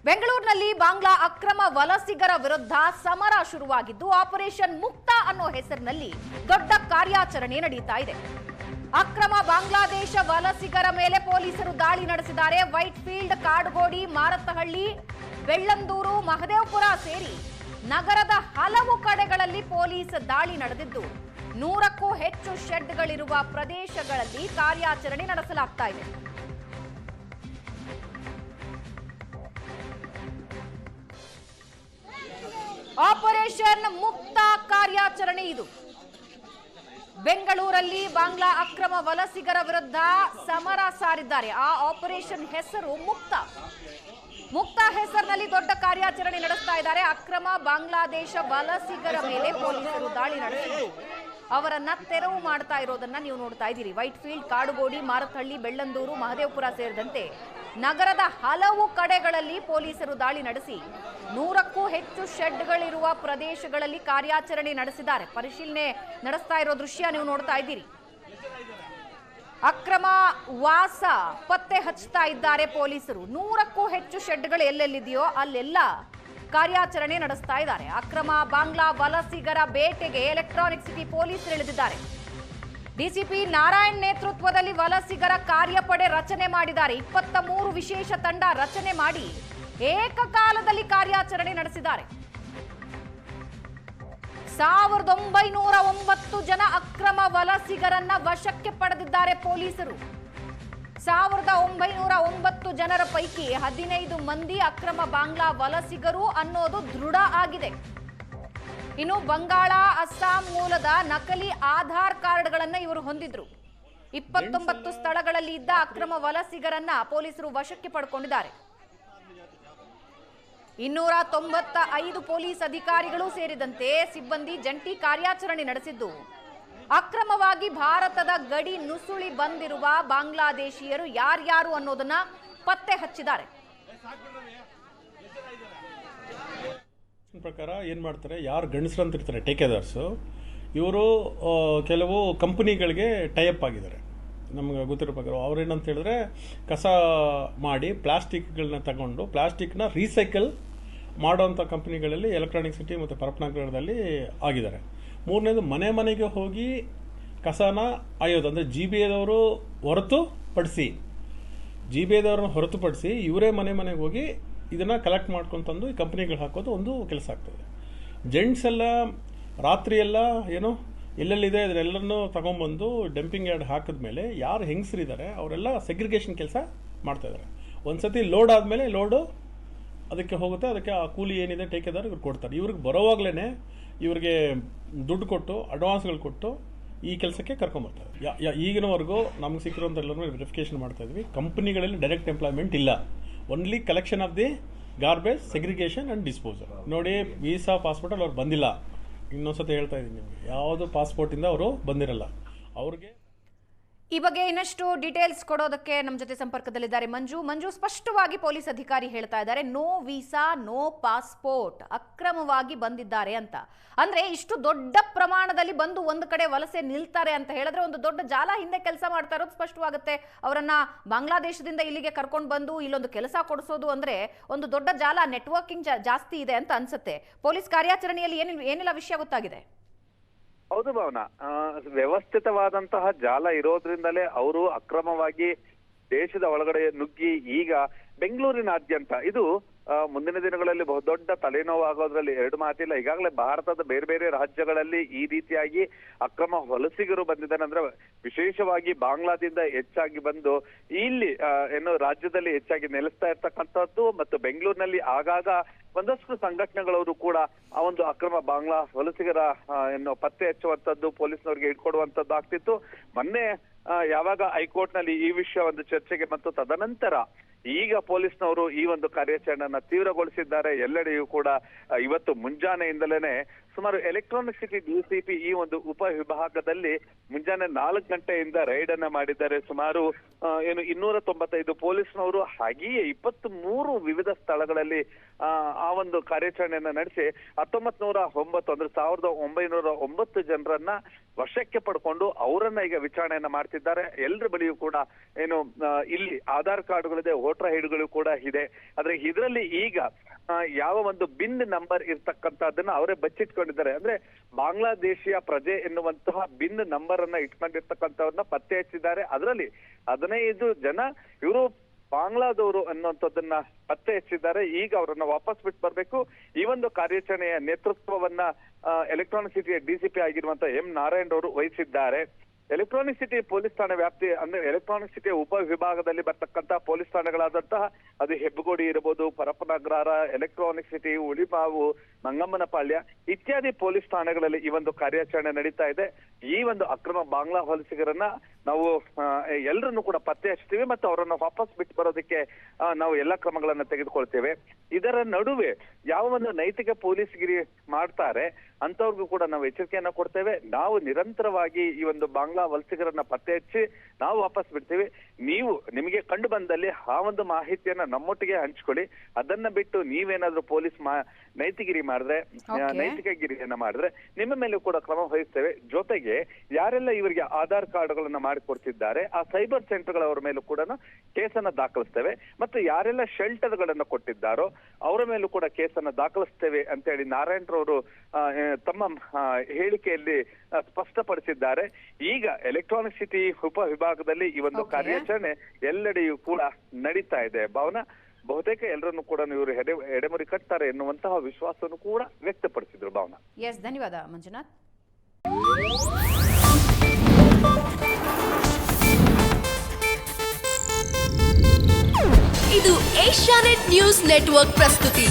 ಬೆಂಗಳೂರಿನಲ್ಲಿ ಬಾಂಗ್ಲಾ ಅಕ್ರಮ ವಲಸಿಗರ ವಿರುದ್ಧ ಸಮರ ಶುರುವಾಗಿದ್ದು ಆಪರೇಷನ್ ಮುಕ್ತ ಅನ್ನೋ ಹೆಸರಿನಲ್ಲಿ ದೊಡ್ಡ ಕಾರ್ಯಾಚರಣೆ ನಡೆಯುತ್ತಾ ಇದೆ. ಅಕ್ರಮ ಬಾಂಗ್ಲಾದೇಶ ವಲಸಿಗರ ಮೇಲೆ ಪೊಲೀಸರು ದಾಳಿ ನಡೆಸಿದ್ದಾರೆ. ವೈಟ್ ಫೀಲ್ಡ್, ಕಾಡುಗೋಡಿ, ಮಾರತ್ತಹಳ್ಳಿ, ಬೆಳ್ಳಂದೂರು, ಮಹದೇವಪುರ ಸೇರಿ ನಗರದ ಹಲವು ಕಡೆಗಳಲ್ಲಿ ಪೊಲೀಸ್ ದಾಳಿ ನಡೆದಿದ್ದು 100ಕ್ಕೂ ಹೆಚ್ಚು ಶೆಡ್ಗಳಿರುವ ಪ್ರದೇಶಗಳಲ್ಲಿ ಕಾರ್ಯಾಚರಣೆ ನಡೆಸಲಾಗ್ತಾ ಇದೆ. ಆಪರೇಷನ್ ಮುಕ್ತ ಕಾರ್ಯಾಚರಣೆ ಇದು. ಬೆಂಗಳೂರಲ್ಲಿ ಬಾಂಗ್ಲಾ ಅಕ್ರಮ ವಲಸಿಗರ ವಿರುದ್ಧ ಸಮರ ಸಾರಿದ್ದಾರೆ. ಆ ಆಪರೇಷನ್ ಹೆಸರು ಮುಕ್ತ. ಮುಕ್ತ ಹೆಸರಿನಲ್ಲಿ ದೊಡ್ಡ ಕಾರ್ಯಾಚರಣೆ ನಡೆಸ್ತಾ ಇದ್ದಾರೆ. ಅಕ್ರಮ ಬಾಂಗ್ಲಾದೇಶ ವಲಸಿಗರ ಮೇಲೆ ಪೊಲೀಸರು ದಾಳಿ ನಡೆಸಿದ್ದು ಅವರನ್ನ ತೆರವು ಮಾಡ್ತಾ ಇರೋದನ್ನ ನೀವು ನೋಡ್ತಾ ಇದ್ದೀರಿ. ವೈಟ್ ಫೀಲ್ಡ್, ಕಾಡುಗೋಡಿ, ಮಾರತ್ತಹಳ್ಳಿ, ಬೆಳ್ಳಂದೂರು, ಮಹದೇವಪುರ ಸೇರಿದಂತೆ ನಗರದ ಹಲವು ಕಡೆಗಳಲ್ಲಿ ಪೊಲೀಸರು ದಾಳಿ ನಡೆಸಿ 100ಕ್ಕೂ ಹೆಚ್ಚು ಶೆಡ್ಗಳಿರುವ ಪ್ರದೇಶಗಳಲ್ಲಿ ಕಾರ್ಯಾಚರಣೆ ನಡೆಸಿದ್ದಾರೆ. ಪರಿಶೀಲನೆ ನಡೆಸ್ತಾ ಇರೋ ದೃಶ್ಯ ನೀವು ನೋಡ್ತಾ ಇದ್ದೀರಿ. ಅಕ್ರಮ ವಾಸ ಪತ್ತೆ ಹಚ್ಚುತ್ತಾ ಇದ್ದಾರೆ ಪೊಲೀಸರು. 100ಕ್ಕೂ ಹೆಚ್ಚು ಶೆಡ್ಗಳು ಎಲ್ಲೆಲ್ಲಿದೆಯೋ ಅಲ್ಲೆಲ್ಲ ಕಾರ್ಯಾಚರಣೆ ನಡೆಸ್ತಾ ಇದ್ದಾರೆ. ಅಕ್ರಮ ಬಾಂಗ್ಲಾ ವಲಸಿಗರ ಬೇಟೆಗೆ ಎಲೆಕ್ಟ್ರಾನಿಕ್ ಸಿಟಿ ಪೊಲೀಸರು ಇಳಿದಿದ್ದಾರೆ. ಡಿಸಿಪಿ ನಾರಾಯಣ್ ನೇತೃತ್ವದಲ್ಲಿ ವಲಸಿಗರ ಕಾರ್ಯಪಡೆ ರಚನೆ ಮಾಡಿದ್ದಾರೆ. 23 ವಿಶೇಷ ತಂಡ ರಚನೆ ಮಾಡಿ ಏಕಕಾಲದಲ್ಲಿ ಕಾರ್ಯಾಚರಣೆ ನಡೆಸಿದ್ದಾರೆ. 1909 ಜನ ಅಕ್ರಮ ವಲಸಿಗರನ್ನ ವಶಕ್ಕೆ ಪಡೆದಿದ್ದಾರೆ ಪೊಲೀಸರು. 1909 ಜನರ ಪೈಕಿ 15 ಮಂದಿ ಅಕ್ರಮ ಬಾಂಗ್ಲಾ ವಲಸಿಗರು ಅನ್ನೋದು ದೃಢ ಆಗಿದೆ. ಇನ್ನು ಬಂಗಾಳ, ಅಸ್ಸಾಂ ಮೂಲದ ನಕಲಿ ಆಧಾರ್ ಕಾರ್ಡ್ಗಳನ್ನ ಇವರು ಹೊಂದಿದ್ರು. 29 ಸ್ಥಳಗಳಲ್ಲಿ ಇದ್ದ ಅಕ್ರಮ ವಲಸಿಗರನ್ನ ಪೊಲೀಸರು ವಶಕ್ಕೆ ಪಡ್ಕೊಂಡಿದ್ದಾರೆ. 295 ಪೊಲೀಸ್ ಅಧಿಕಾರಿಗಳು ಸೇರಿದಂತೆ ಸಿಬ್ಬಂದಿ ಜಂಟಿ ಕಾರ್ಯಾಚರಣೆ ನಡೆಸಿದ್ದು ಅಕ್ರಮವಾಗಿ ಭಾರತದ ಗಡಿ ನುಸುಳಿ ಬಂದಿರುವ ಬಾಂಗ್ಲಾದೇಶಿಯರು ಯಾರ್ಯಾರು ಅನ್ನೋದನ್ನ ಪತ್ತೆ ಹಚ್ಚಿದ್ದಾರೆ. ಪ್ರಕಾರ ಏನು ಮಾಡ್ತಾರೆ, ಯಾರು ಗಂಡಸರು ಅಂತ ಇರ್ತಾರೆ ಟೇಕೆದಾರ್ಸು, ಇವರು ಕೆಲವು ಕಂಪನಿಗಳಿಗೆ ಟೈಅಪ್ ಆಗಿದ್ದಾರೆ. ನಮ್ಗೆ ಗೊತ್ತಿರೋ ಪ್ರಕಾರ ಅವ್ರೇನಂತ ಹೇಳಿದ್ರೆ ಕಸ ಮಾಡಿ ಪ್ಲಾಸ್ಟಿಕ್ಗಳನ್ನ ತಗೊಂಡು ಪ್ಲಾಸ್ಟಿಕ್ನ ರೀಸೈಕಲ್ ಮಾಡೋವಂಥ ಕಂಪ್ನಿಗಳಲ್ಲಿ ಎಲೆಕ್ಟ್ರಾನಿಕ್ ಸಿಟಿ ಮತ್ತು ಪರಪ್ಪನಗರದಲ್ಲಿ ಆಗಿದ್ದಾರೆ. ಮೂರನೇದು ಮನೆ ಮನೆಗೆ ಹೋಗಿ ಕಸನ ಆಯೋದು, ಅಂದರೆ GBAದವರು ಹೊರತುಪಡಿಸಿ ಇವರೇ ಮನೆ ಮನೆಗೆ ಹೋಗಿ ಇದನ್ನು ಕಲೆಕ್ಟ್ ಮಾಡ್ಕೊಂತಂದು ಈ ಕಂಪ್ನಿಗಳು ಹಾಕೋದು ಒಂದು ಕೆಲಸ ಆಗ್ತದೆ. ಜೆಂಟ್ಸ್ ಎಲ್ಲ ರಾತ್ರಿ ಎಲ್ಲ ಏನೋ ಎಲ್ಲೆಲ್ಲಿದೆ ಅದರೆಲ್ಲರನ್ನೂ ತಗೊಂಬಂದು ಡಂಪಿಂಗ್ ಯಾರ್ಡ್ ಹಾಕಿದ್ಮೇಲೆ ಯಾರು ಹೆಂಗಸರಿದ್ದಾರೆ ಅವರೆಲ್ಲ ಸೆಗ್ರಿಗೇಷನ್ ಕೆಲಸ ಮಾಡ್ತಾಯಿದ್ದಾರೆ. ಒಂದು ಸತಿ ಲೋಡ್ ಆದಮೇಲೆ ಲೋಡು ಅದಕ್ಕೆ ಹೋಗುತ್ತೆ, ಅದಕ್ಕೆ ಆ ಕೂಲಿ ಏನಿದೆ ಟೇಕೆದಾರ್ ಇವ್ರು ಕೊಡ್ತಾರೆ. ಇವ್ರಿಗೆ ಬರೋವಾಗಲೇ ಇವ್ರಿಗೆ ದುಡ್ಡು ಕೊಟ್ಟು ಅಡ್ವಾನ್ಸ್ಗಳು ಕೊಟ್ಟು ಈ ಕೆಲಸಕ್ಕೆ ಕರ್ಕೊಂಬರ್ತಾರೆ. ಈಗಿನವರೆಗೂ ನಮ್ಗೆ ಸಿಕ್ಕಿರೋಂಥ ಎಲ್ಲರೂ ವೆರಿಫಿಕೇಷನ್ ಮಾಡ್ತಾ ಇದ್ವಿ. ಕಂಪ್ನಿಗಳಲ್ಲಿ ಡೈರೆಕ್ಟ್ ಎಂಪ್ಲಾಯ್ಮೆಂಟ್ ಇಲ್ಲ, only collection of the garbage, segregation and disposal. ನೋಡಿ, ವೀಸಾ ಪಾಸ್ಪೋರ್ಟಲ್ಲಿ ಅವ್ರು ಬಂದಿಲ್ಲ. ಇನ್ನೊಂದ್ಸತಿ ಹೇಳ್ತಾ ಇದ್ದೀನಿ ನಿಮಗೆ, ಯಾವುದು ಪಾಸ್ಪೋರ್ಟಿಂದ ಅವರು ಬಂದಿರಲ್ಲ. ಅವ್ರಿಗೆ ಈ ಬಗ್ಗೆ ಇನ್ನಷ್ಟು ಡೀಟೇಲ್ಸ್ ಕೊಡೋದಕ್ಕೆ ನಮ್ಮ ಜೊತೆ ಸಂಪರ್ಕದಲ್ಲಿದ್ದಾರೆ ಮಂಜು. ಸ್ಪಷ್ಟವಾಗಿ ಪೊಲೀಸ್ ಅಧಿಕಾರಿ ಹೇಳ್ತಾ ಇದ್ದಾರೆ, ನೋ ವೀಸಾ, ನೋ ಪಾಸ್ಪೋರ್ಟ್, ಅಕ್ರಮವಾಗಿ ಬಂದಿದ್ದಾರೆ ಅಂತ. ಅಂದ್ರೆ ಇಷ್ಟು ದೊಡ್ಡ ಪ್ರಮಾಣದಲ್ಲಿ ಬಂದು ಒಂದು ಕಡೆ ವಲಸೆ ನಿಲ್ತಾರೆ ಅಂತ ಹೇಳಿದ್ರೆ ಒಂದು ದೊಡ್ಡ ಜಾಲ ಹಿಂದೆ ಕೆಲಸ ಮಾಡ್ತಾ ಇರೋದು ಸ್ಪಷ್ಟವಾಗುತ್ತೆ. ಅವರನ್ನ ಬಾಂಗ್ಲಾದೇಶದಿಂದ ಇಲ್ಲಿಗೆ ಕರ್ಕೊಂಡು ಬಂದು ಇಲ್ಲೊಂದು ಕೆಲಸ ಕೊಡಿಸೋದು ಅಂದ್ರೆ ಒಂದು ದೊಡ್ಡ ಜಾಲ, ನೆಟ್ವರ್ಕಿಂಗ್ ಜಾಸ್ತಿ ಇದೆ ಅಂತ ಅನ್ಸುತ್ತೆ. ಪೊಲೀಸ್ ಕಾರ್ಯಾಚರಣೆಯಲ್ಲಿ ಏನೆಲ್ಲ ವಿಷಯ ಗೊತ್ತಾಗಿದೆ? ಹೌದು ಭಾವನಾ, ವ್ಯವಸ್ಥಿತವಾದಂತಹ ಜಾಲ ಇರೋದ್ರಿಂದಲೇ ಅವರು ಅಕ್ರಮವಾಗಿ ದೇಶದ ಒಳಗಡೆ ನುಗ್ಗಿ ಈಗ ಬೆಂಗಳೂರಿನಾದ್ಯಂತ ಇದು ಮುಂದಿನ ದಿನಗಳಲ್ಲಿ ಬಹುದೊಡ್ಡ ತಲೆನೋವು ಆಗೋದ್ರಲ್ಲಿ ಎರಡು ಮಾತಿಲ್ಲ. ಈಗಾಗಲೇ ಭಾರತದ ಬೇರೆ ಬೇರೆ ರಾಜ್ಯಗಳಲ್ಲಿ ಈ ರೀತಿಯಾಗಿ ಅಕ್ರಮ ವಲಸಿಗರು ಬಂದಿದ್ದಾರೆ. ಅಂದ್ರೆ ವಿಶೇಷವಾಗಿ ಬಾಂಗ್ಲಾದಿಂದ ಹೆಚ್ಚಾಗಿ ಬಂದು ಇಲ್ಲಿ ರಾಜ್ಯದಲ್ಲಿ ಹೆಚ್ಚಾಗಿ ನೆಲೆಸ್ತಾ ಇರ್ತಕ್ಕಂಥದ್ದು ಮತ್ತು ಬೆಂಗಳೂರಿನಲ್ಲಿ ಆಗಾಗ ಒಂದಷ್ಟು ಸಂಘಟನೆಗಳವರು ಕೂಡ ಆ ಒಂದು ಅಕ್ರಮ ಬಾಂಗ್ಲಾ ವಲಸಿಗರ ಪತ್ತೆ ಹಚ್ಚುವಂಥದ್ದು, ಪೊಲೀಸ್ನವರಿಗೆ ಹಿಡ್ಕೊಡುವಂಥದ್ದು ಆಗ್ತಿತ್ತು. ಮೊನ್ನೆ ಯಾವಾಗ ಹೈಕೋರ್ಟ್ ನಲ್ಲಿ ಈ ವಿಷಯ ಒಂದು ಚರ್ಚೆಗೆ ಮತ್ತು ತದನಂತರ ಈಗ ಪೊಲೀಸ್ನವರು ಈ ಒಂದು ಕಾರ್ಯಾಚರಣೆಯನ್ನ ತೀವ್ರಗೊಳಿಸಿದ್ದಾರೆ. ಎಲ್ಲೆಡೆಯೂ ಕೂಡ ಇವತ್ತು ಮುಂಜಾನೆಯಿಂದಲೇ ಸುಮಾರು ಎಲೆಕ್ಟ್ರಾನಿಕ್ ಸಿಟಿ ಡಿಸಿಪಿ ಈ ಒಂದು ಉಪವಿಭಾಗದಲ್ಲಿ ಮುಂಜಾನೆ 4 ಗಂಟೆಯಿಂದ ರೈಡ್ ಅನ್ನ ಮಾಡಿದ್ದಾರೆ. ಸುಮಾರು 295 ಪೊಲೀಸ್ನವರು ಹಾಗೆಯೇ 23 ವಿವಿಧ ಸ್ಥಳಗಳಲ್ಲಿ ಆ ಒಂದು ಕಾರ್ಯಾಚರಣೆಯನ್ನ ನಡೆಸಿ 1909 ಅಂದ್ರೆ 1909 ಜನರನ್ನ ವಶಕ್ಕೆ ಪಡ್ಕೊಂಡು ಅವರನ್ನ ಈಗ ವಿಚಾರಣೆಯನ್ನ ಮಾಡ್ತಿದ್ದಾರೆ. ಎಲ್ಲರ ಬಳಿಯೂ ಕೂಡ ಇಲ್ಲಿ ಆಧಾರ್ ಕಾರ್ಡ್ಗಳಿದೆ, ವೋಟರ್ ಐಡಿಗಳು ಕೂಡ ಇದೆ. ಆದ್ರೆ ಇದರಲ್ಲಿ ಈಗ ಯಾವ ಒಂದು ಬಿನ್ ನಂಬರ್ ಇರ್ತಕ್ಕಂಥದ್ದನ್ನ ಅವರೇ ಬಚ್ಚಿಟ್ಕೊಂಡಿದ್ದಾರೆ. ಅಂದ್ರೆ ಬಾಂಗ್ಲಾದೇಶಿಯ ಪ್ರಜೆ ಎನ್ನುವಂತಹ ಬಿನ್ ನಂಬರ್ ಅನ್ನ ಇಟ್ಕೊಂಡಿರ್ತಕ್ಕಂಥವ್ರನ್ನ ಪತ್ತೆ ಹಚ್ಚಿದ್ದಾರೆ. ಅದರಲ್ಲಿ 15 ಜನ ಇವರು ಬಾಂಗ್ಲಾದವರು ಅನ್ನುವಂಥದ್ದನ್ನ ಪತ್ತೆ ಹಚ್ಚಿದ್ದಾರೆ. ಈಗ ಅವರನ್ನ ವಾಪಸ್ ಬಿಟ್ಟು ಬರ್ಬೇಕು. ಈ ಒಂದು ಕಾರ್ಯಾಚರಣೆಯ ನೇತೃತ್ವವನ್ನ ಎಲೆಕ್ಟ್ರಾನಿಕ್ ಸಿಟಿಯ ಡಿಸಿಪಿ ಆಗಿರುವಂತಹ ಎಂ ನಾರಾಯಣ್ ಅವರು ವಹಿಸಿದ್ದಾರೆ. ಎಲೆಕ್ಟ್ರಾನಿಕ್ ಸಿಟಿ ಪೊಲೀಸ್ ಠಾಣೆ ವ್ಯಾಪ್ತಿ ಅಂದ್ರೆ ಎಲೆಕ್ಟ್ರಾನಿಕ್ ಸಿಟಿಯ ಉಪ ವಿಭಾಗದಲ್ಲಿ ಬರ್ತಕ್ಕಂತಹ ಪೊಲೀಸ್ ಠಾಣೆಗಳಾದಂತಹ ಅದು ಹೆಬ್ಬಗೋಡಿ ಇರಬಹುದು, ಪರಪ್ಪನಗ್ರಹಾರ, ಎಲೆಕ್ಟ್ರಾನಿಕ್ ಸಿಟಿ, ಉಳಿಮಾವು, ಮಂಗಮ್ಮನಪಾಳ್ಯ ಇತ್ಯಾದಿ ಪೊಲೀಸ್ ಠಾಣೆಗಳಲ್ಲಿ ಈ ಒಂದು ಕಾರ್ಯಾಚರಣೆ ನಡೀತಾ ಇದೆ. ಈ ಒಂದು ಅಕ್ರಮ ಬಾಂಗ್ಲಾ ವಲಸಿಗರನ್ನ ನಾವು ಎಲ್ಲರನ್ನು ಕೂಡ ಪತ್ತೆ ಹಚ್ತೀವಿ ಮತ್ತು ಅವರನ್ನು ವಾಪಸ್ ಬಿಟ್ಟು ಬರೋದಕ್ಕೆ ನಾವು ಎಲ್ಲಾ ಕ್ರಮಗಳನ್ನ ತೆಗೆದುಕೊಳ್ತೇವೆ. ಇದರ ನಡುವೆ ಯಾವ ಒಂದು ನೈತಿಕ ಪೊಲೀಸ್ಗಿರಿ ಮಾಡ್ತಾರೆ ಅಂತವ್ರಿಗೂ ಕೂಡ ನಾವು ಎಚ್ಚರಿಕೆಯನ್ನ ಕೊಡ್ತೇವೆ. ನಾವು ನಿರಂತರವಾಗಿ ಈ ಒಂದು ಬಾಂಗ್ಲಾ ವಲಸಿಗರನ್ನ ಪತ್ತೆ ಹಚ್ಚಿ ನಾವು ವಾಪಸ್ ಬಿಡ್ತೀವಿ. ನೀವು ನಿಮಗೆ ಕಂಡು ಬಂದಲ್ಲಿ ಆ ಒಂದು ಮಾಹಿತಿಯನ್ನ ನಮ್ಮೊಟ್ಟಿಗೆ ಹಂಚ್ಕೊಳ್ಳಿ. ಅದನ್ನ ಬಿಟ್ಟು ನೀವೇನಾದ್ರೂ ಪೊಲೀಸ್ ನೈತಿಗಿರಿ ಮಾಡಿದ್ರೆ, ನೈತಿಕ ಗಿರಿಯನ್ನ ಮಾಡಿದ್ರೆ ನಿಮ್ಮ ಮೇಲೂ ಕೂಡ ಕ್ರಮ ವಹಿಸ್ತೇವೆ. ಜೊತೆಗೆ ಯಾರೆಲ್ಲ ಇವರಿಗೆ ಆಧಾರ್ ಕಾರ್ಡ್ಗಳನ್ನ ಮಾಡಿಕೊಡ್ತಿದ್ದಾರೆ ಆ ಸೈಬರ್ ಸೆಂಟರ್ಗಳವರ ಮೇಲೂ ಕೂಡ ಕೇಸನ್ನ ದಾಖಲಿಸ್ತೇವೆ. ಮತ್ತು ಯಾರೆಲ್ಲ ಶೆಲ್ಟರ್ ಗಳನ್ನ ಕೊಟ್ಟಿದ್ದಾರೋ ಅವರ ಮೇಲೂ ಕೂಡ ಕೇಸನ್ನ ದಾಖಲಿಸ್ತೇವೆ ಅಂತ ಹೇಳಿ ನಾರಾಯಣರವರು ತಮ್ಮ ಹೇಳಿಕೆಯಲ್ಲಿ ಸ್ಪಷ್ಟಪಡಿಸಿದ್ದಾರೆ. ಈಗ ಎಲೆಕ್ಟ್ರಾನಿಕ್ ಸಿಟಿ ಉಪ ವಿಭಾಗದಲ್ಲಿ ಈ ಒಂದು ಕಾರ್ಯಾಚರಣೆ ಎಲ್ಲೆಡೆಯೂ ಕೂಡ ನಡೀತಾ ಇದೆ. ಭಾವನಾ, ಬಹುತೇಕ ಎಲ್ಲರನ್ನು ಕೂಡ ಇವರು ಎಡೆಮುರಿ ಕಟ್ತಾರೆ ಎನ್ನುವಂತಹ ವಿಶ್ವಾಸವನ್ನು ಕೂಡ ವ್ಯಕ್ತಪಡಿಸಿದ್ರು. ಭಾವನಾ. ಎಸ್, ಧನ್ಯವಾದ ಮಂಜುನಾಥ್. ಇದು ಏಷ್ಯಾನೆಟ್ ನ್ಯೂಸ್ ನೆಟ್ವರ್ಕ್ ಪ್ರಸ್ತುತಿ.